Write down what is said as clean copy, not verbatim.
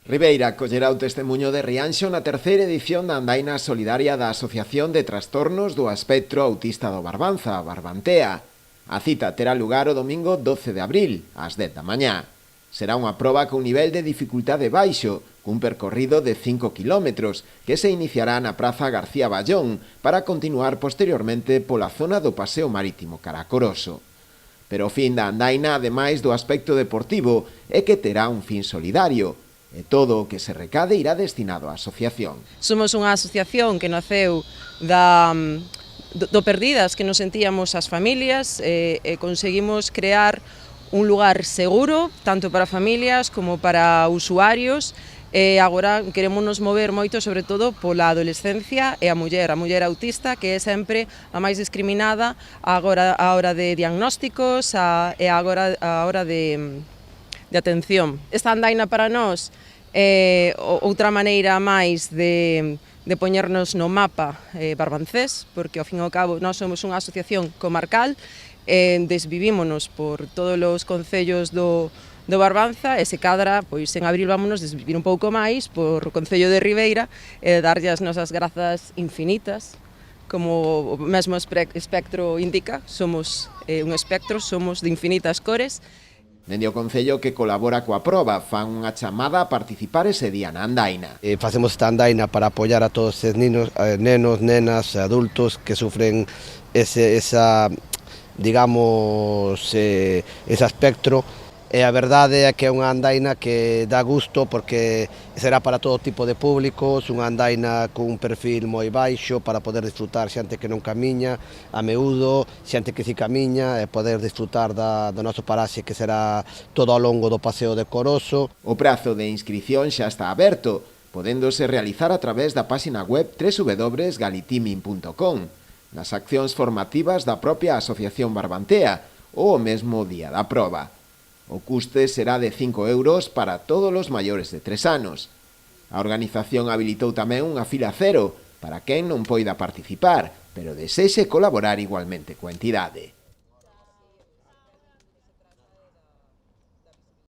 Ribeira collerá o testemunho de Rianxo na terceira edición da andaina solidaria da Asociación de Trastornos do Espectro Autista do Barbanza, Barbantea. A cita terá lugar o domingo 12 de abril, ás 10 da mañá. Será unha proba con nivel de dificultade baixo, cun percorrido de 5 km, que se iniciará na Praza García Ballón para continuar posteriormente pola zona do Paseo Marítimo Caracoroso. Pero o fin da andaina, ademais do aspecto deportivo, é que terá un fin solidario, e todo o que se recade irá destinado á asociación. Somos unha asociación que naceu do perdidas que nos sentíamos as familias e conseguimos crear un lugar seguro, tanto para familias como para usuarios, e agora queremos nos mover moito sobre todo pola adolescencia e a muller autista, que é sempre a máis discriminada agora a hora de diagnósticos e agora a hora de atención. Esta andaina para nós é outra maneira máis de poñernos no mapa barbancés, porque ao fin e ao cabo nós somos unha asociación comarcal, desvivímonos por todos os concellos do Barbanza e se cadra, pois en abril vámonos desvivir un pouco máis por o concello de Ribeira e darlle as nosas grazas infinitas. Como o mesmo espectro indica, somos un espectro, somos de infinitas cores. Dende o Concello que colabora coa proba fan unha chamada a participar ese día na andaina. Facemos esta andaina para apoiar a todos estes nenos, nenas, adultos que sufren ese espectro. E a verdade é que é unha andaina que dá gusto porque será para todo tipo de públicos, unha andaina con un perfil moi baixo para poder disfrutar xente que non camiña, a miúdo, xente que si camiña e poder disfrutar do noso paraxe que será todo ao longo do Paseo de Coroso. O prazo de inscripción xa está aberto, podéndose realizar a través da páxina web www.galitimin.com, nas accións formativas da propia Asociación Barbantea ou o mesmo día da proba. O custe será de 5 euros para todos os maiores de 3 anos. A organización habilitou tamén unha fila cero para quen non poida participar, pero desexe colaborar igualmente coa entidade.